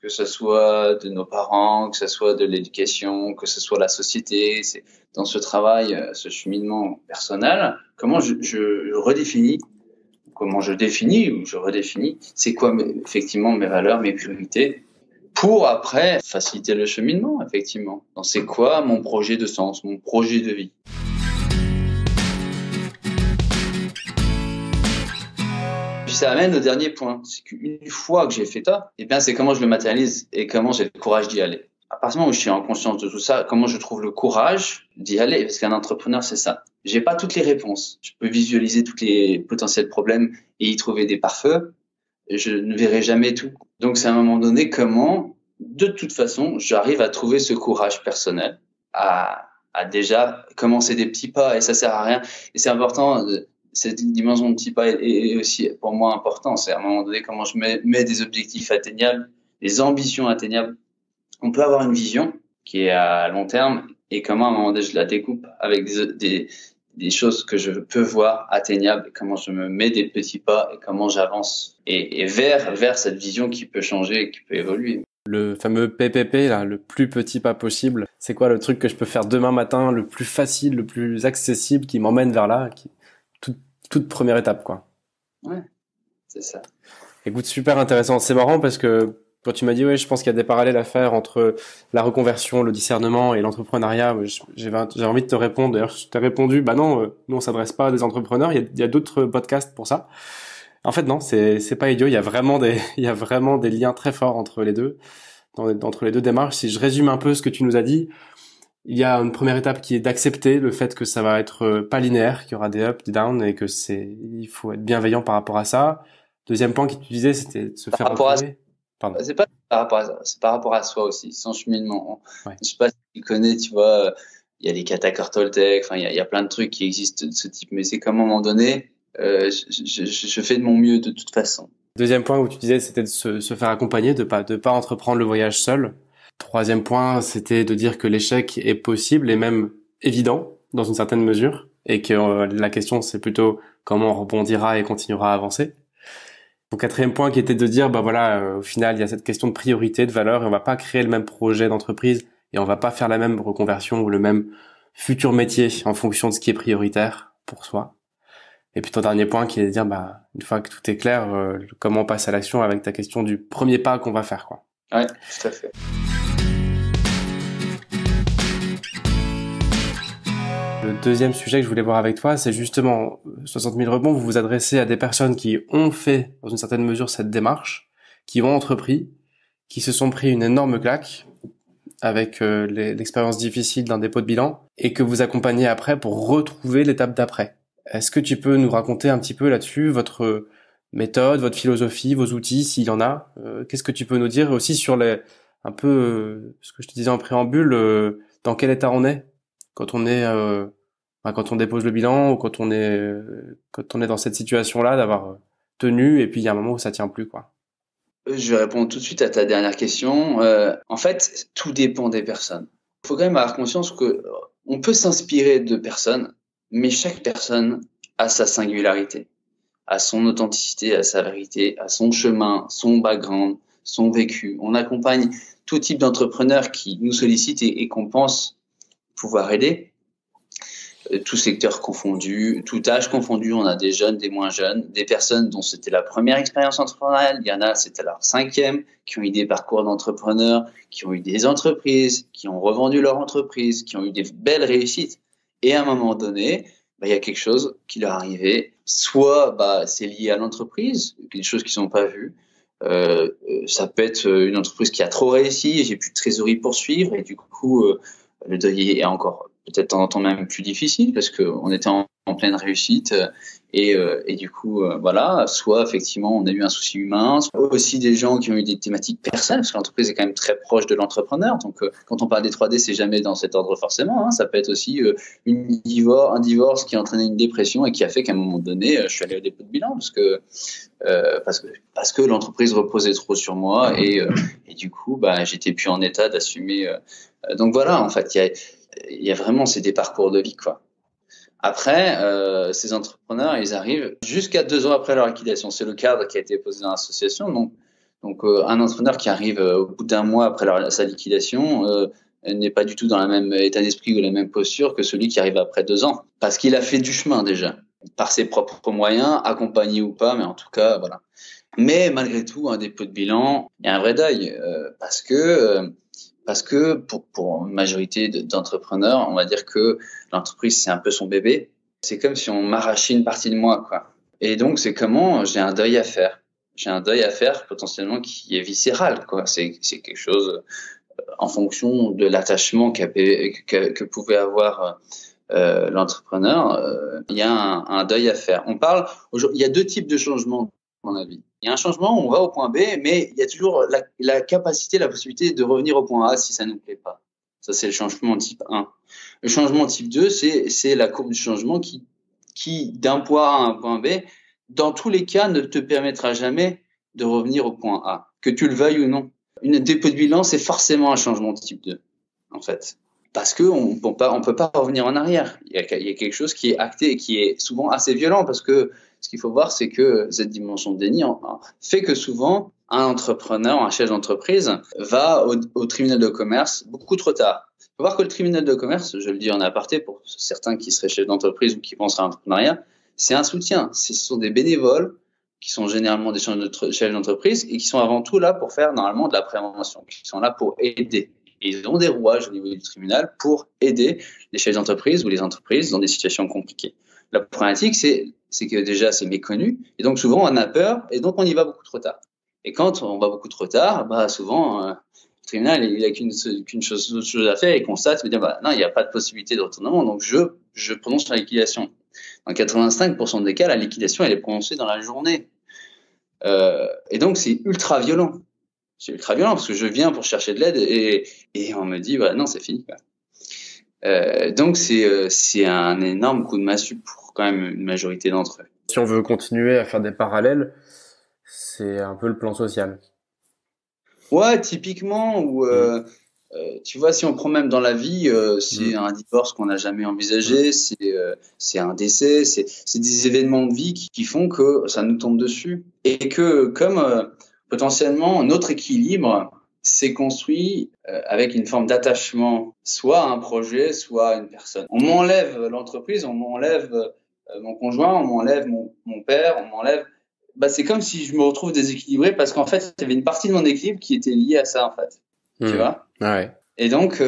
Que ce soit de nos parents, que ce soit de l'éducation, que ce soit la société. C'est dans ce travail, ce cheminement personnel, comment je redéfinis, comment je définis ou je redéfinis, c'est quoi effectivement mes valeurs, mes priorités, pour après faciliter le cheminement, effectivement. Donc c'est quoi mon projet de sens, mon projet de vie. Puis ça amène au dernier point, c'est qu'une fois que j'ai fait ça, eh bien c'est comment je le matérialise et comment j'ai le courage d'y aller. À partir du moment où je suis en conscience de tout ça, comment je trouve le courage d'y aller, parce qu'un entrepreneur c'est ça. J'ai pas toutes les réponses, je peux visualiser tous les potentiels problèmes et y trouver des pare-feux. Je ne verrai jamais tout. Donc c'est à un moment donné comment, de toute façon, j'arrive à trouver ce courage personnel, à déjà commencer des petits pas, et ça sert à rien. Et c'est important. Cette dimension de petit pas est aussi pour moi important. C'est à un moment donné comment je mets des objectifs atteignables, des ambitions atteignables. On peut avoir une vision qui est à long terme et comment à un moment donné je la découpe avec des choses que je peux voir atteignables, et comment je me mets des petits pas et comment j'avance et vers cette vision qui peut changer et qui peut évoluer. Le fameux PPP, là, le plus petit pas possible. C'est quoi le truc que je peux faire demain matin, le plus facile, le plus accessible, qui m'emmène vers là, toute première étape, quoi. Ouais, c'est ça. Écoute, super intéressant. C'est marrant parce que quand tu m'as dit, ouais, je pense qu'il y a des parallèles à faire entre la reconversion, le discernement et l'entrepreneuriat, j'ai envie de te répondre. D'ailleurs, je t'ai répondu, bah non, nous on s'adresse pas à des entrepreneurs. Il y a d'autres podcasts pour ça. En fait, non, c'est pas idiot. Il y a vraiment des liens très forts entre les deux, entre les deux démarches. Si je résume un peu ce que tu nous as dit, il y a une première étape qui est d'accepter le fait que ça va être pas linéaire, qu'il y aura des ups, des downs et que il faut être bienveillant par rapport à ça. Deuxième point que tu disais, c'était de se Par faire rapport à entourer. Pardon. C'est pas par rapport à ça, c'est par rapport à soi aussi, son cheminement. Ouais. Je sais pas si tu connais, tu vois, il y a les Kata Toltec, enfin, il y a plein de trucs qui existent de ce type, mais c'est qu'à un moment donné, je fais de mon mieux de toute façon. Deuxième point où tu disais, c'était de se faire accompagner, de pas entreprendre le voyage seul. Troisième point, c'était de dire que l'échec est possible et même évident dans une certaine mesure et que la question c'est plutôt comment on rebondira et continuera à avancer. Mon quatrième point qui était de dire, bah voilà, au final il y a cette question de priorité, de valeur et on va pas créer le même projet d'entreprise et on va pas faire la même reconversion ou le même futur métier en fonction de ce qui est prioritaire pour soi. Et puis ton dernier point qui est de dire, bah une fois que tout est clair, comment on passe à l'action avec ta question du premier pas qu'on va faire, quoi. Ouais, tout à fait. Le deuxième sujet que je voulais voir avec toi, c'est justement 60 000 rebonds. Vous vous adressez à des personnes qui ont fait, dans une certaine mesure, cette démarche, qui ont entrepris, qui se sont pris une énorme claque avec l'expérience difficile d'un dépôt de bilan et que vous accompagnez après pour retrouver l'étape d'après. Est-ce que tu peux nous raconter un petit peu là-dessus votre méthode, votre philosophie, vos outils, s'il y en a? Qu'est-ce que tu peux nous dire aussi sur un peu ce que je te disais en préambule, dans quel état on est quand on est quand on dépose le bilan ou quand on est dans cette situation-là d'avoir tenu et puis il y a un moment où ça tient plus, quoi. Je vais répondre tout de suite à ta dernière question. En fait, tout dépend des personnes. Il faut quand même avoir conscience que on peut s'inspirer de personnes, mais chaque personne a sa singularité, a son authenticité, a sa vérité, a son chemin, son background, son vécu. On accompagne tout type d'entrepreneurs qui nous sollicitent et qu'on pense pouvoir aider. tout secteur confondu, tout âge confondu. On a des jeunes, des moins jeunes, des personnes dont c'était la première expérience entrepreneuriale. Il y en a, c'était leur 5e, qui ont eu des parcours d'entrepreneurs, qui ont eu des entreprises, qui ont revendu leur entreprise, qui ont eu des belles réussites. Et à un moment donné, il y a quelque chose qui leur est arrivé. Soit c'est lié à l'entreprise, des choses qu'ils n'ont pas vues. Ça peut être une entreprise qui a trop réussi et j'ai plus de trésorerie pour suivre et du coup le deuil est encore peut-être de temps en temps même plus difficile parce qu'on était en pleine réussite et du coup voilà, soit effectivement on a eu un souci humain, soit aussi des gens qui ont eu des thématiques personnelles parce que l'entreprise est quand même très proche de l'entrepreneur, donc quand on parle des 3D c'est jamais dans cet ordre forcément, hein. Ça peut être aussi un divorce qui a entraîné une dépression et qui a fait qu'à un moment donné je suis allé au dépôt de bilan parce que l'entreprise reposait trop sur moi et du coup j'étais plus en état d'assumer donc voilà, en fait il y a vraiment c'est des parcours de vie quoi. Après ces entrepreneurs ils arrivent jusqu'à 2 ans après leur liquidation, c'est le cadre qui a été posé dans l'association, donc un entrepreneur qui arrive au bout d'1 mois après sa liquidation n'est pas du tout dans le même état d'esprit ou la même posture que celui qui arrive après 2 ans parce qu'il a fait du chemin déjà par ses propres moyens, accompagné ou pas, mais en tout cas, voilà. Mais malgré tout, un dépôt de bilan, il y a un vrai deuil, parce que pour une majorité d'entrepreneurs, on va dire que l'entreprise, c'est un peu son bébé. C'est comme si on m'arrachait une partie de moi, quoi. Et donc, c'est comment j'ai un deuil à faire. J'ai un deuil à faire potentiellement qui est viscéral, quoi. C'est quelque chose en fonction de l'attachement que pouvait avoir l'entrepreneur, il y a un deuil à faire. Il y a 2 types de changements dans la vie. Il y a un changement où on va au point B, mais il y a toujours la capacité, la possibilité de revenir au point A si ça ne nous plaît pas. Ça, c'est le changement type 1. Le changement type 2, c'est la courbe du changement qui d'un point A à un point B, dans tous les cas, ne te permettra jamais de revenir au point A, que tu le veuilles ou non. Une dépôt de bilan, c'est forcément un changement type 2, en fait. Parce que on peut pas revenir en arrière. Il y a quelque chose qui est acté et qui est souvent assez violent parce que ce qu'il faut voir, c'est que cette dimension de déni fait que souvent un entrepreneur, un chef d'entreprise va au tribunal de commerce beaucoup trop tard. Il faut voir que le tribunal de commerce, je le dis en aparté pour certains qui seraient chefs d'entreprise ou qui penseraient à l'entrepreneuriat, c'est un soutien. Ce sont des bénévoles qui sont généralement des chefs d'entreprise et qui sont avant tout là pour faire normalement de la prévention, qui sont là pour aider. Et ils ont des rouages au niveau du tribunal pour aider les chefs d'entreprise ou les entreprises dans des situations compliquées. La problématique, c'est que déjà, c'est méconnu. Et donc, souvent, on a peur et donc on y va beaucoup trop tard. Et quand on va beaucoup trop tard, souvent, le tribunal, il n'a qu'une chose à faire et constate, il dit, non, il n'y a pas de possibilité de retournement. Donc, je prononce la liquidation. Dans 85% des cas, la liquidation, elle est prononcée dans la journée. Et donc, c'est ultra violent. C'est ultra violent parce que je viens pour chercher de l'aide et on me dit non, c'est fini quoi. Donc c'est un énorme coup de massue pour quand même une majorité d'entre eux. Si on veut continuer à faire des parallèles, c'est un peu le plan social. Ouais, typiquement ou tu vois, si on prend même dans la vie, c'est un divorce qu'on n'a jamais envisagé, c'est un décès, c'est des événements de vie qui font que ça nous tombe dessus et que comme potentiellement notre équilibre s'est construit avec une forme d'attachement, soit à un projet, soit à une personne. On m'enlève l'entreprise, on m'enlève mon conjoint, on m'enlève mon père, on m'enlève. C'est comme si je me retrouve déséquilibré parce qu'en fait, il y avait une partie de mon équilibre qui était liée à ça en fait. Tu vois ? Ouais. Et donc,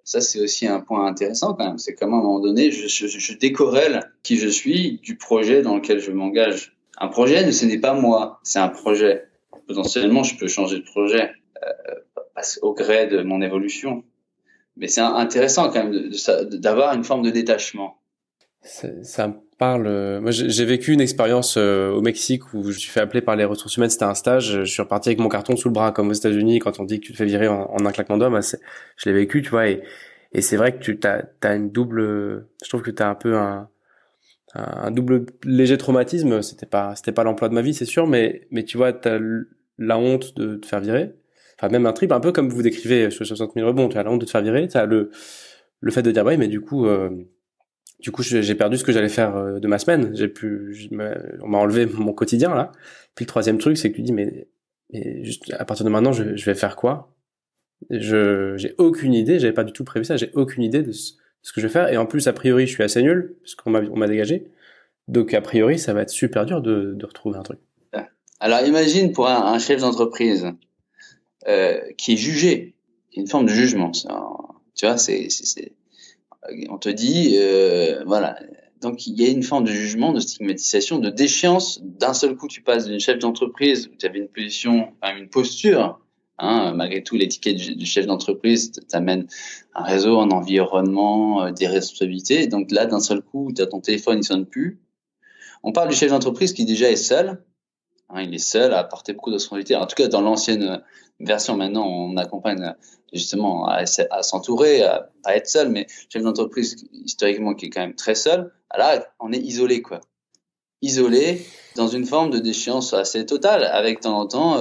ça c'est aussi un point intéressant quand même. C'est qu'à un moment donné, je décorrèle qui je suis du projet dans lequel je m'engage. Un projet, ce n'est pas moi, c'est un projet. Potentiellement, je peux changer de projet au gré de mon évolution. Mais c'est intéressant quand même d'avoir une forme de détachement. Ça me parle. Moi, j'ai vécu une expérience au Mexique où je suis fait appeler par les ressources humaines. C'était un stage. Je suis reparti avec mon carton sous le bras, comme aux États-Unis, quand on dit que tu te fais virer en un claquement de doigts. Je l'ai vécu, tu vois. Et c'est vrai que t'as une double. Je trouve que t'as un peu un double léger traumatisme. C'était pas l'emploi de ma vie, c'est sûr, mais tu vois, t'as la honte de te faire virer. Enfin, même un triple, un peu comme vous décrivez sur 60 000 rebonds. Tu as la honte de te faire virer. T'as le fait de dire, mais du coup, j'ai perdu ce que j'allais faire de ma semaine. On m'a enlevé mon quotidien, là. Puis le troisième truc, c'est que tu dis, mais juste, à partir de maintenant, je vais faire quoi? J'ai aucune idée, j'avais pas du tout prévu ça, j'ai aucune idée de ce que je vais faire. Et en plus, a priori, je suis assez nul, parce on m'a dégagé. Donc, a priori, ça va être super dur de retrouver un truc. Alors, imagine pour un chef d'entreprise qui est jugé, qui a une forme de jugement. Tu vois, on te dit, voilà. Donc, il y a une forme de jugement, de stigmatisation, de déchéance. D'un seul coup, tu passes d'une chef d'entreprise où tu avais une position, enfin, une posture, hein, malgré tout, l'étiquette du chef d'entreprise t'amène un réseau, un environnement, des responsabilités. Donc là, d'un seul coup, tu as ton téléphone, il sonne plus. On parle du chef d'entreprise qui déjà est seul. Hein, il est seul à apporter beaucoup de responsabilités. En tout cas, dans l'ancienne version, maintenant, on accompagne justement à s'entourer, à être seul, mais chef d'entreprise, historiquement, qui est quand même très seul, là, on est isolé, quoi. Isolé dans une forme de déchéance assez totale, avec de temps en temps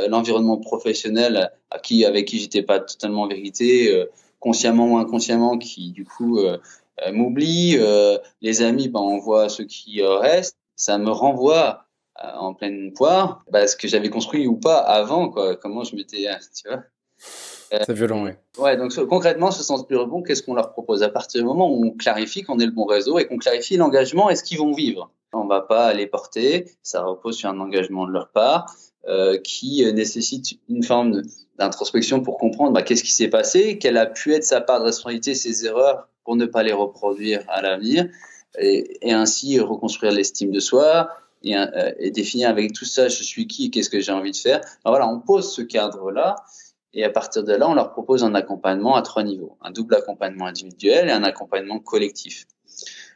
l'environnement professionnel avec qui j'étais pas totalement en vérité, consciemment ou inconsciemment, qui du coup m'oublie. Les amis, ben, on voit ceux qui restent. Ça me renvoie en pleine poire, ce que j'avais construit ou pas avant, quoi. Comment je m'étais, tu vois. C'est violent, oui. Ouais, donc concrètement, ce sens du rebond, qu'est-ce qu'on leur propose à partir du moment où on clarifie qu'on est le bon réseau et qu'on clarifie l'engagement et ce qu'ils vont vivre. On va pas les porter, ça repose sur un engagement de leur part qui nécessite une forme d'introspection pour comprendre qu'est-ce qui s'est passé, quelle a pu être sa part de responsabilité, ses erreurs pour ne pas les reproduire à l'avenir et ainsi reconstruire l'estime de soi et définir avec tout ça je suis qui et qu'est-ce que j'ai envie de faire. Alors voilà, on pose ce cadre-là. Et à partir de là, on leur propose un accompagnement à 3 niveaux. Un double accompagnement individuel et un accompagnement collectif.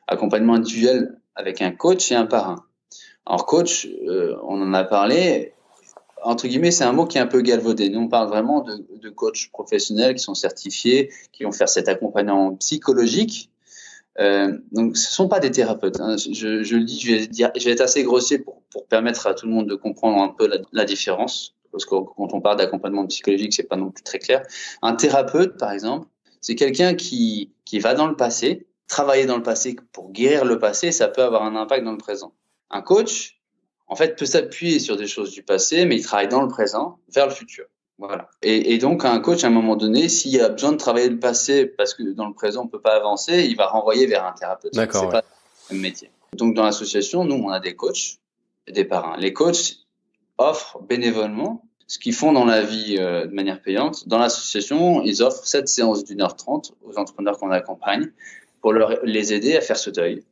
Accompagnement individuel avec un coach et un parrain. Alors coach, on en a parlé, entre guillemets, c'est un mot qui est un peu galvaudé. Nous, on parle vraiment de coachs professionnels qui sont certifiés, qui vont faire cet accompagnement psychologique. Donc, ce sont pas des thérapeutes. Hein. Je le dis, je vais être assez grossier pour permettre à tout le monde de comprendre un peu la différence. Parce que quand on parle d'accompagnement psychologique, c'est pas non plus très clair. Un thérapeute, par exemple, c'est quelqu'un qui va dans le passé, travailler dans le passé pour guérir le passé, ça peut avoir un impact dans le présent. Un coach, en fait, peut s'appuyer sur des choses du passé, mais il travaille dans le présent vers le futur. Voilà. Et donc, un coach, à un moment donné, s'il a besoin de travailler le passé parce que dans le présent, on peut pas avancer, il va renvoyer vers un thérapeute. D'accord, c'est pas le même métier. Donc, dans l'association, nous, on a des coachs et des parrains. Les coachs offrent bénévolement ce qu'ils font dans la vie de manière payante. Dans l'association, ils offrent 7 séances d'1h30 aux entrepreneurs qu'on accompagne pour les aider à faire ce deuil,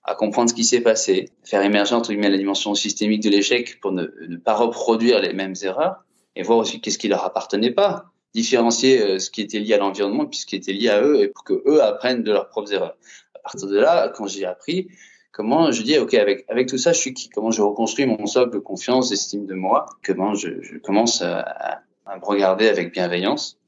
à comprendre ce qui s'est passé, faire émerger entre guillemets la dimension systémique de l'échec pour ne pas reproduire les mêmes erreurs et voir aussi qu'est-ce qui leur appartenait pas, différencier ce qui était lié à l'environnement puis ce qui était lié à eux et pour que eux apprennent de leurs propres erreurs. À partir de là, quand j'ai appris, comment je dis, ok, avec tout ça, je suis qui? Comment je reconstruis mon socle de confiance, d'estime de moi? Comment je commence à me regarder avec bienveillance?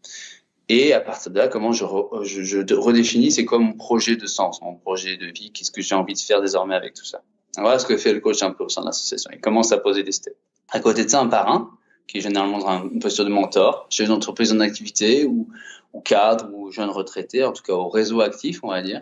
Et à partir de là, comment je redéfinis c'est quoi mon projet de sens, mon projet de vie, qu'est-ce que j'ai envie de faire désormais avec tout ça. Voilà ce que fait le coach un peu au sein de l'association. Il commence à poser des steps. À côté de ça, un parrain, qui est généralement dans une posture de mentor, chef d'entreprise en activité ou cadre ou jeune retraité, en tout cas au réseau actif, on va dire,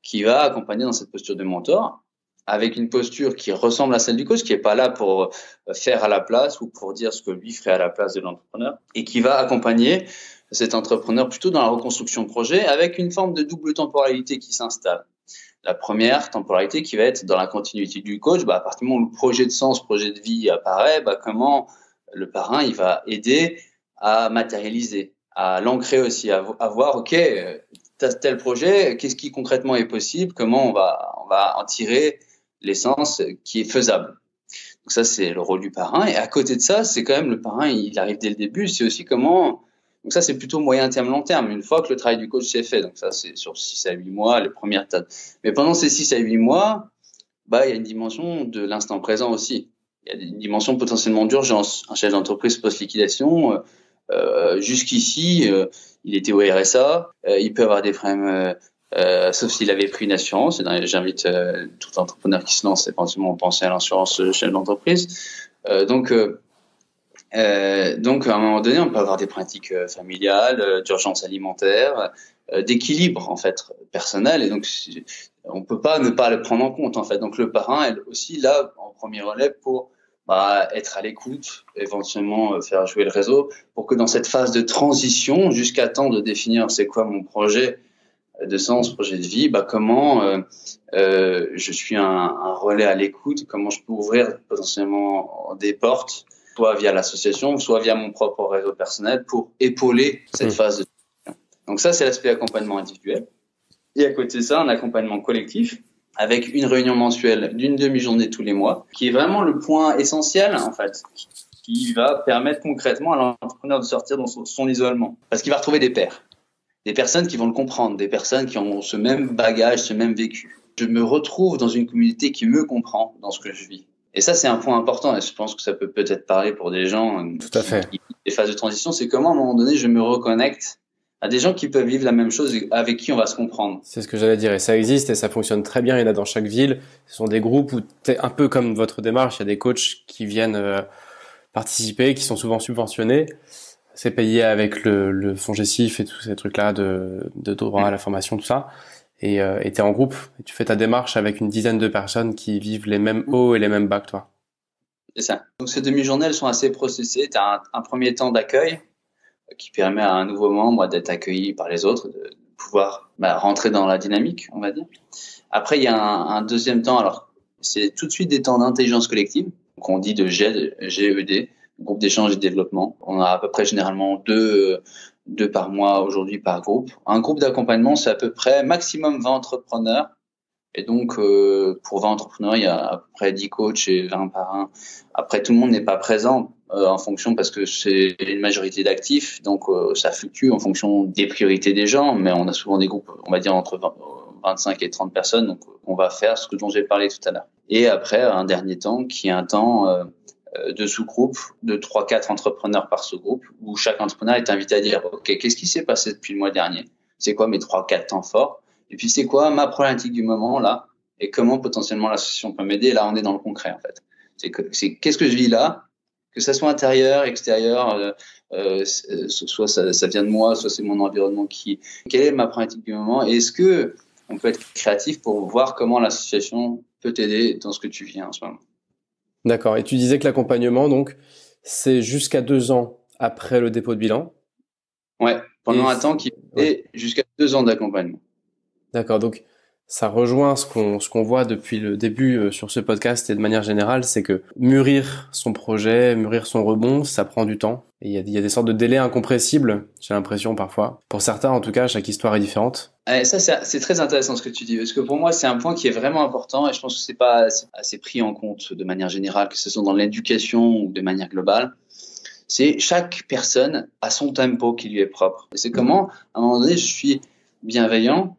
qui va accompagner dans cette posture de mentor, avec une posture qui ressemble à celle du coach, qui est pas là pour faire à la place ou pour dire ce que lui ferait à la place de l'entrepreneur, et qui va accompagner cet entrepreneur plutôt dans la reconstruction de projet avec une forme de double temporalité qui s'installe. La première temporalité qui va être dans la continuité du coach, à partir du moment où le projet de sens, projet de vie apparaît, comment le parrain il va aider à matérialiser, à l'ancrer aussi, à voir, ok, t'as tel projet, qu'est-ce qui concrètement est possible, comment on va en tirer l'essence qui est faisable. Donc ça, c'est le rôle du parrain. Et à côté de ça, c'est quand même le parrain, il arrive dès le début, c'est aussi comment... Donc ça, c'est plutôt moyen terme, long terme, une fois que le travail du coach s'est fait. Donc ça, c'est sur 6 à 8 mois, les premières étapes. Mais pendant ces 6 à 8 mois, il y a une dimension de l'instant présent aussi. Il y a une dimension potentiellement d'urgence. Un chef d'entreprise post-liquidation, jusqu'ici, il était au RSA, il peut avoir des problèmes... sauf s'il avait pris une assurance. J'invite tout entrepreneur qui se lance éventuellement à penser à l'assurance chef d'entreprise. Donc, à un moment donné, on peut avoir des pratiques familiales, d'urgence alimentaire, d'équilibre en fait personnel, et donc on peut pas ne pas le prendre en compte en fait. Donc le parrain est aussi là en premier relais pour être à l'écoute, éventuellement faire jouer le réseau, pour que dans cette phase de transition, jusqu'à temps de définir c'est quoi mon projet de sens, projet de vie, comment je suis un relais à l'écoute, comment je peux ouvrir potentiellement des portes, soit via l'association, soit via mon propre réseau personnel pour épauler cette phase de transition. Donc ça, c'est l'aspect accompagnement individuel. Et à côté de ça, un accompagnement collectif avec une réunion mensuelle d'une demi-journée tous les mois, qui est vraiment le point essentiel, en fait, qui va permettre concrètement à l'entrepreneur de sortir de son isolement. Parce qu'il va retrouver des pairs, des personnes qui vont le comprendre, des personnes qui ont ce même bagage, ce même vécu. Je me retrouve dans une communauté qui me comprend dans ce que je vis. Et ça, c'est un point important, et je pense que ça peut peut-être parler pour des gens Tout à fait. qui des phases de transition, c'est comment, à un moment donné, je me reconnecte à des gens qui peuvent vivre la même chose et avec qui on va se comprendre. C'est ce que j'allais dire, et ça existe et ça fonctionne très bien. Il y en a dans chaque ville. Ce sont des groupes où t'es un peu comme votre démarche. Il y a des coachs qui viennent participer, qui sont souvent subventionnés. C'est payé avec le FONGECIF et tous ces trucs-là de droit à la formation, tout ça. Et t'es en groupe, et tu fais ta démarche avec une dizaine de personnes qui vivent les mêmes hauts et les mêmes bas que toi. C'est ça. Donc ces demi-journées, elles sont assez processées. Tu as un premier temps d'accueil qui permet à un nouveau membre d'être accueilli par les autres, de pouvoir rentrer dans la dynamique, on va dire. Après, il y a un deuxième temps. Alors, c'est tout de suite des temps d'intelligence collective, qu'on dit de GED, groupe d'échange et de développement. On a à peu près généralement deux par mois aujourd'hui par groupe. Un groupe d'accompagnement, c'est à peu près maximum 20 entrepreneurs. Et donc, pour 20 entrepreneurs, il y a à peu près 10 coachs et 20 parrains. Après, tout le monde n'est pas présent en fonction parce que c'est une majorité d'actifs. Donc, ça fluctue en fonction des priorités des gens. Mais on a souvent des groupes, on va dire, entre 25 et 30 personnes. Donc, on va faire ce dont j'ai parlé tout à l'heure. Et après, un dernier temps qui est un temps de sous-groupe de 3-4 entrepreneurs par sous-groupe où chaque entrepreneur est invité à dire « Ok, qu'est-ce qui s'est passé depuis le mois dernier? C'est quoi mes 3-4 temps forts? Et puis, c'est quoi ma problématique du moment, là? Et comment, potentiellement, l'association peut m'aider? » Et là, on est dans le concret, en fait. C'est qu'est-ce que je vis là? Que ça soit intérieur, extérieur, soit ça vient de moi, soit c'est mon environnement quelle est ma problématique du moment? Et est-ce que on peut être créatif pour voir comment l'association peut t'aider dans ce que tu vis en ce moment? D'accord. Et tu disais que l'accompagnement, donc, c'est jusqu'à 2 ans après le dépôt de bilan? Ouais, pendant un temps qui est jusqu'à 2 ans d'accompagnement. D'accord. Donc, ça rejoint ce qu'on voit depuis le début sur ce podcast et de manière générale, c'est que mûrir son projet, mûrir son rebond, ça prend du temps. Et il y a des sortes de délais incompressibles, j'ai l'impression parfois. Pour certains, en tout cas, chaque histoire est différente. Ça, c'est très intéressant ce que tu dis, parce que pour moi, c'est un point qui est vraiment important et je pense que c'est pas assez pris en compte de manière générale, que ce soit dans l'éducation ou de manière globale. C'est chaque personne a son tempo qui lui est propre. Et c'est comment, à un moment donné, je suis bienveillant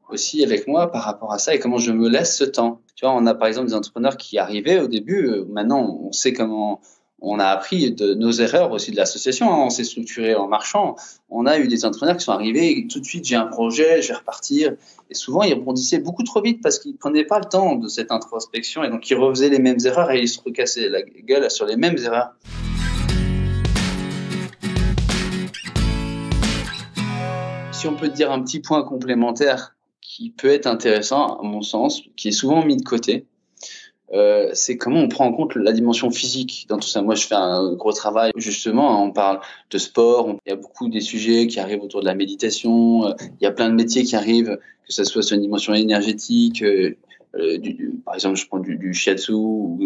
aussi avec moi par rapport à ça et comment je me laisse ce temps. Tu vois, on a par exemple des entrepreneurs qui arrivaient au début, maintenant on sait comment, on a appris de nos erreurs aussi de l'association, on s'est structuré en marchant. On a eu des entrepreneurs qui sont arrivés et tout de suite j'ai un projet, je vais repartir. Et souvent ils rebondissaient beaucoup trop vite parce qu'ils prenaient pas le temps de cette introspection et donc ils refaisaient les mêmes erreurs et ils se recassaient la gueule sur les mêmes erreurs. Si on peut te dire un petit point complémentaire qui peut être intéressant, à mon sens, qui est souvent mis de côté, c'est comment on prend en compte la dimension physique dans tout ça. Moi, je fais un gros travail, justement, on parle de sport, il y a beaucoup des sujets qui arrivent autour de la méditation, il y a plein de métiers qui arrivent, que ce soit sur une dimension énergétique, par exemple, je prends du shiatsu ou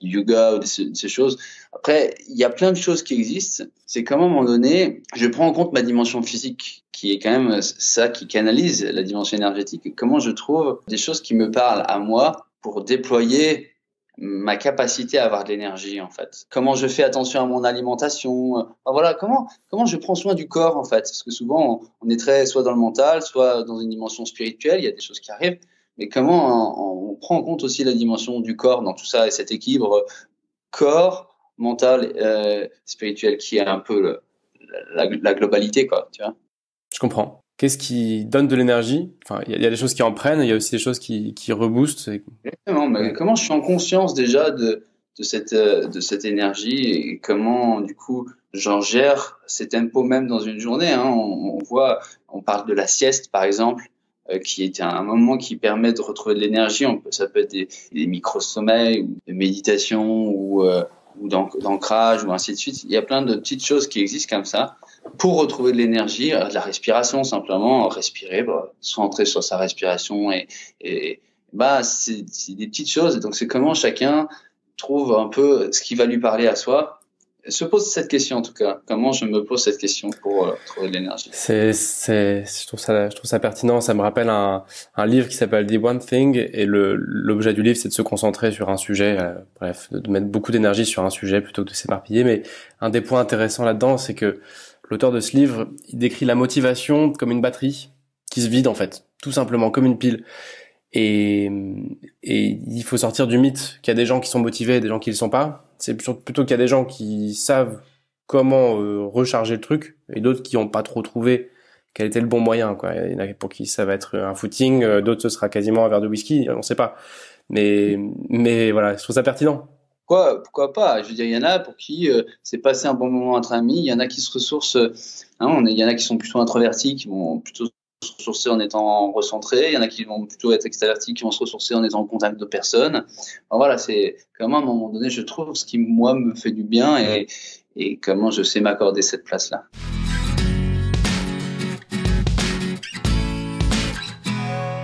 du yoga ou de ces choses. Après, il y a plein de choses qui existent. C'est comment, à un moment donné, je prends en compte ma dimension physique, qui est quand même ça qui canalise la dimension énergétique, et comment je trouve des choses qui me parlent à moi pour déployer ma capacité à avoir de l'énergie, en fait. Comment je fais attention à mon alimentation. Enfin, voilà, comment je prends soin du corps, en fait. Parce que souvent, on est très soit dans le mental, soit dans une dimension spirituelle, il y a des choses qui arrivent. Mais comment on prend en compte aussi la dimension du corps dans tout ça et cet équilibre corps, mental, spirituel qui est un peu la globalité, quoi, tu vois. Je comprends. Qu'est-ce qui donne de l'énergie? Enfin, il y a des choses qui en prennent, il y a aussi des choses qui reboostent. Exactement. Mais comment je suis en conscience déjà de cette énergie et comment, du coup, j'en gère ces tempos même dans une journée, hein. On parle de la sieste, par exemple, qui est un moment qui permet de retrouver de l'énergie. Ça peut être des micro-sommeils, ou de méditation ou ou d'ancrage ou ainsi de suite. Il y a plein de petites choses qui existent comme ça pour retrouver de l'énergie, de la respiration simplement, respirer, se centrer sur sa respiration et c'est des petites choses. Donc c'est comment chacun trouve un peu ce qui va lui parler à soi. Se pose cette question en tout cas. Comment je me pose cette question pour trouver de l'énergie. Je trouve ça pertinent. Ça me rappelle un livre qui s'appelle The One Thing et l'objet du livre c'est de se concentrer sur un sujet, de mettre beaucoup d'énergie sur un sujet plutôt que de s'éparpiller. Mais un des points intéressants là-dedans, c'est que l'auteur de ce livre, il décrit la motivation comme une batterie qui se vide en fait, tout simplement comme une pile. Et il faut sortir du mythe qu'il y a des gens qui sont motivés et des gens qui le sont pas. C'est plutôt qu'il y a des gens qui savent comment recharger le truc et d'autres qui ont pas trop trouvé quel était le bon moyen, quoi. Il y en a pour qui ça va être un footing, d'autres ce sera quasiment un verre de whisky, on sait pas. Mais voilà, je trouve ça pertinent. Pourquoi pas? Je veux dire, il y en a pour qui c'est passer un bon moment entre amis. Il y en a qui se ressourcent. Il y en a qui sont plutôt introvertis, qui vont plutôt se ressourcer en étant recentrés. Il y en a qui vont plutôt être extravertis, qui vont se ressourcer en étant en contact de personnes. Voilà, c'est comment à un moment donné, je trouve ce qui moi me fait du bien et comment je sais m'accorder cette place-là.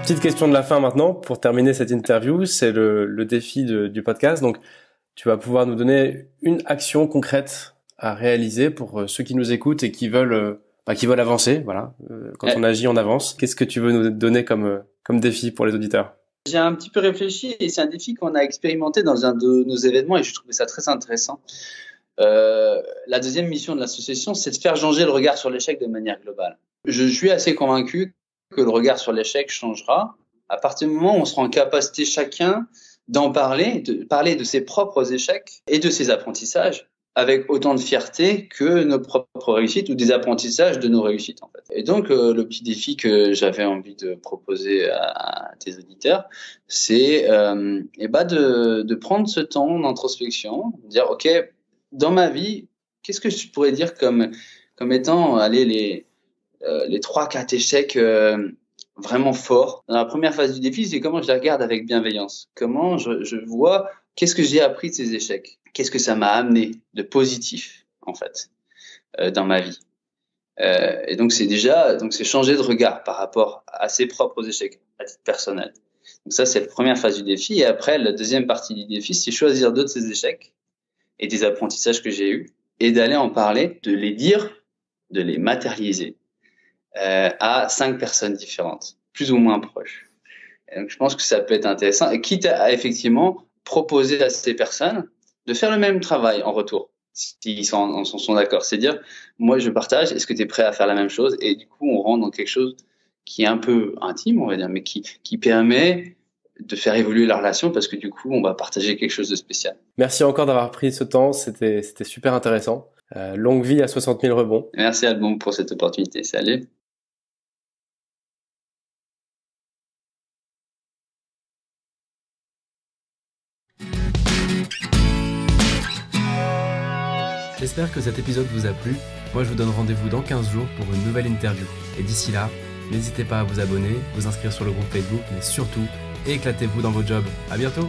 Petite question de la fin maintenant pour terminer cette interview, c'est le défi du podcast. Donc, tu vas pouvoir nous donner une action concrète à réaliser pour ceux qui nous écoutent et qui veulent avancer. Voilà, quand on agit, on avance. Qu'est-ce que tu veux nous donner comme défi pour les auditeurs? J'ai un petit peu réfléchi et c'est un défi qu'on a expérimenté dans un de nos événements et je trouvais ça très intéressant. La deuxième mission de l'association, c'est de faire changer le regard sur l'échec de manière globale. Je suis assez convaincu que le regard sur l'échec changera à partir du moment où on sera en capacité chacun d'en parler, de parler de ses propres échecs et de ses apprentissages avec autant de fierté que nos propres réussites ou des apprentissages de nos réussites en fait. Et donc le petit défi que j'avais envie de proposer à tes auditeurs, c'est de prendre ce temps d'introspection, de dire ok, dans ma vie, qu'est-ce que je pourrais dire comme étant les 3-4 échecs vraiment forts. Dans la première phase du défi, c'est comment je les regarde avec bienveillance. Comment je vois qu'est-ce que j'ai appris de ces échecs. Qu'est-ce que ça m'a amené de positif, en fait, dans ma vie. Et donc, c'est changer de regard par rapport à ses propres échecs, à titre personnel. Donc ça, c'est la première phase du défi. Et après, la deuxième partie du défi, c'est choisir d'autres de ces échecs et des apprentissages que j'ai eus et d'aller en parler, de les dire, de les matérialiser à 5 personnes différentes, plus ou moins proches. Et donc, je pense que ça peut être intéressant, et quitte à effectivement proposer à ces personnes de faire le même travail en retour, s'ils sont d'accord. C'est dire, moi, je partage, est-ce que tu es prêt à faire la même chose? Et du coup, on rentre dans quelque chose qui est un peu intime, on va dire, mais qui permet de faire évoluer la relation parce que du coup, on va partager quelque chose de spécial. Merci encore d'avoir pris ce temps, c'était super intéressant. Longue vie à 60 000 rebonds. Merci Alban pour cette opportunité. Salut. J'espère que cet épisode vous a plu. Moi, je vous donne rendez-vous dans 15 jours pour une nouvelle interview. Et d'ici là, n'hésitez pas à vous abonner, vous inscrire sur le groupe Facebook, mais surtout, éclatez-vous dans vos jobs. À bientôt!